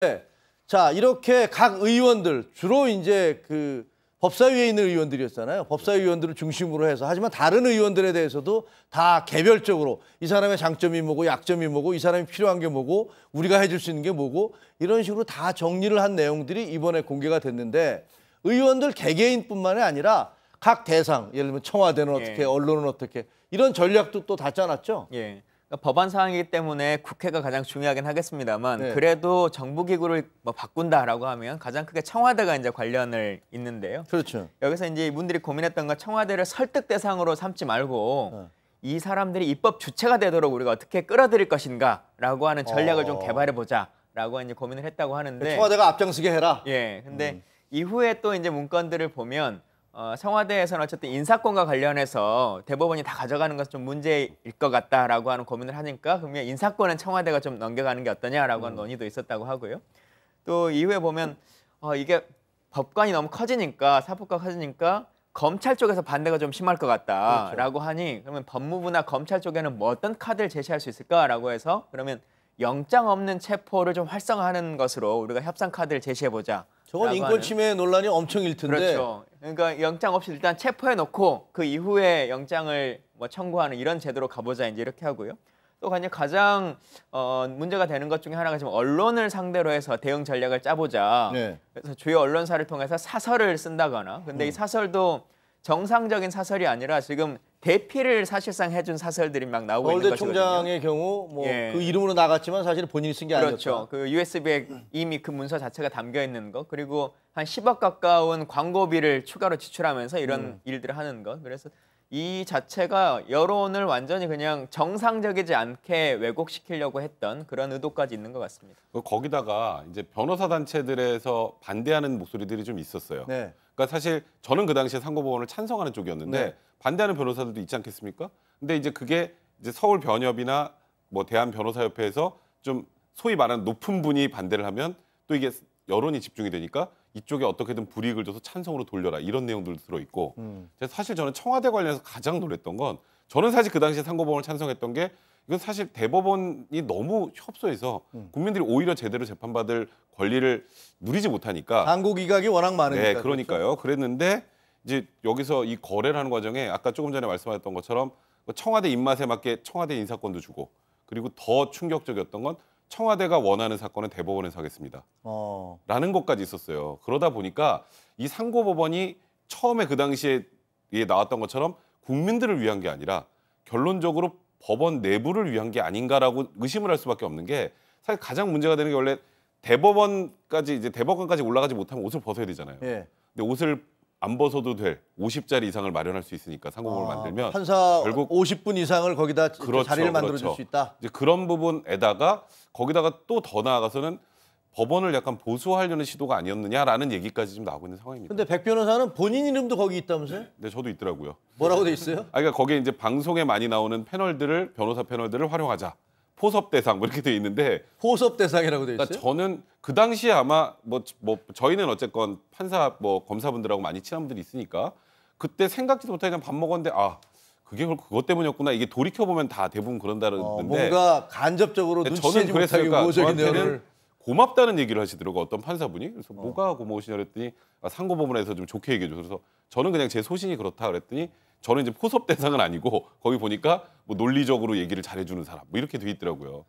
네. 자, 이렇게 각 의원들, 주로 이제 그 법사위에 있는 의원들이었잖아요. 법사위 의원들을 중심으로 해서. 하지만 다른 의원들에 대해서도 다 개별적으로 이 사람의 장점이 뭐고 약점이 뭐고 이 사람이 필요한 게 뭐고 우리가 해줄 수 있는 게 뭐고 이런 식으로 다 정리를 한 내용들이 이번에 공개가 됐는데 의원들 개개인뿐만이 아니라 각 대상, 예를 들면 청와대는 어떻게, 언론은 어떻게 이런 전략도 또 다 짜놨죠. 예. 그러니까 법안 사항이기 때문에 국회가 가장 중요하긴 하겠습니다만 네. 그래도 정부기구를 뭐 바꾼다라고 하면 가장 크게 청와대가 이제 관련을 있는데요. 그렇죠. 여기서 이제 이분들이 고민했던 건 청와대를 설득 대상으로 삼지 말고 이 사람들이 입법 주체가 되도록 우리가 어떻게 끌어들일 것인가라고 하는 전략을 좀 개발해 보자라고 이제 고민을 했다고 하는데 청와대가 앞장서게 해라. 예. 근데 이후에 또 이제 문건들을 보면 청와대에서는 어쨌든 인사권과 관련해서 대법원이 다 가져가는 것은 좀 문제일 것 같다라고 하는 고민을 하니까 그러면 인사권은 청와대가 좀 넘겨가는 게 어떠냐라고 하는 논의도 있었다고 하고요. 또 이후에 보면 이게 법관이 너무 커지니까 사법부가 커지니까 검찰 쪽에서 반대가 좀 심할 것 같다라고 하니 그러면 법무부나 검찰 쪽에는 뭐 어떤 카드를 제시할 수 있을까라고 해서 그러면 영장 없는 체포를 좀 활성화하는 것으로 우리가 협상 카드를 제시해보자. 저건 인권 침해 논란이 엄청 일 텐데. 그렇죠. 그러니까 영장 없이 일단 체포해 놓고 그 이후에 영장을 뭐 청구하는 이런 제도로 가보자 이제 이렇게 하고요. 또 가장 문제가 되는 것 중에 하나가 지금 언론을 상대로 해서 대응 전략을 짜보자. 네. 그래서 주요 언론사를 통해서 사설을 쓴다거나. 근데 이 사설도 정상적인 사설이 아니라 지금 대피를 사실상 해준 사설들이 막 나오고 있는 서울대 것이거든요. 총장의 경우 뭐 예. 그 이름으로 나갔지만 사실 본인이 쓴 게 아니었다. 그렇죠. 그 USB에 이미 그 문서 자체가 담겨 있는 것, 그리고 한 10억 가까운 광고비를 추가로 지출하면서 이런 일들을 하는 것. 그래서 이 자체가 여론을 완전히 그냥 정상적이지 않게 왜곡시키려고 했던 그런 의도까지 있는 것 같습니다. 거기다가 이제 변호사 단체들에서 반대하는 목소리들이 좀 있었어요. 네. 그러니까 사실 저는 그 당시에 상고법원을 찬성하는 쪽이었는데 네. 반대하는 변호사들도 있지 않겠습니까? 근데 이제 그게 이제 서울 변협이나 뭐 대한 변호사협회에서 좀 소위 말하는 높은 분이 반대를 하면 또 이게 여론이 집중이 되니까 이쪽에 어떻게든 불이익을 줘서 찬성으로 돌려라 이런 내용들도 들어있고 사실 저는 청와대 관련해서 가장 놀랐던 건 저는 사실 그 당시에 상고법원을 찬성했던 게 이건 사실 대법원이 너무 협소해서 국민들이 오히려 제대로 재판받을 권리를 누리지 못하니까 항고 기각이 워낙 많으니까. 네, 그러니까요. 그랬는데 이제 여기서 이 거래를 하는 과정에 아까 조금 전에 말씀하셨던 것처럼 청와대 입맛에 맞게 청와대 인사권도 주고 그리고 더 충격적이었던 건 청와대가 원하는 사건은 대법원에서 하겠습니다. 라는 것까지 있었어요. 그러다 보니까 이 상고법원이 처음에 그 당시에 나왔던 것처럼 국민들을 위한 게 아니라 결론적으로 법원 내부를 위한 게 아닌가라고 의심을 할 수밖에 없는 게 사실 가장 문제가 되는 게 원래 대법원까지 올라가지 못하면 옷을 벗어야 되잖아요. 예. 근데 옷을 안 벗어도 될 50자리 이상을 마련할 수 있으니까 상고법을 만들면 판사 결국 50분 이상을 거기다 그렇죠, 자리를 만들어 줄 그렇죠. 수 있다. 이제 그런 부분에다가 거기다가 또 더 나아가서는 법원을 약간 보수하려는 시도가 아니었느냐라는 얘기까지 지금 나오고 있는 상황입니다. 근데 백 변호사는 본인 이름도 거기 있다면서요? 네, 저도 있더라고요. 뭐라고 돼 있어요? 그러니까 거기에 이제 방송에 많이 나오는 변호사 패널들을 활용하자. 포섭 대상 뭐 이렇게 돼 있는데 포섭 대상이라고 돼 있어요? 그러니까 저는 그 당시에 아마 뭐 저희는 어쨌건 판사 뭐 검사분들하고 많이 친한 분들이 있으니까 그때 생각지도 못하게 그냥 밥 먹었는데 그게 그것 때문이었구나. 이게 돌이켜 보면 다 대부분 그런다는데 뭔가 간접적으로 눈치채지 못하게 우호적인 저한테는 내용을 고맙다는 얘기를 하시더라고 어떤 판사분이. 그래서 뭐가 고마우시냐 그랬더니 상고법원에서 좀 좋게 얘기해 줘. 그래서 저는 그냥 제 소신이 그렇다 그랬더니 저는 이제 포섭 대상은 아니고 거기 보니까 뭐 논리적으로 얘기를 잘해주는 사람 뭐 이렇게 돼 있더라고요.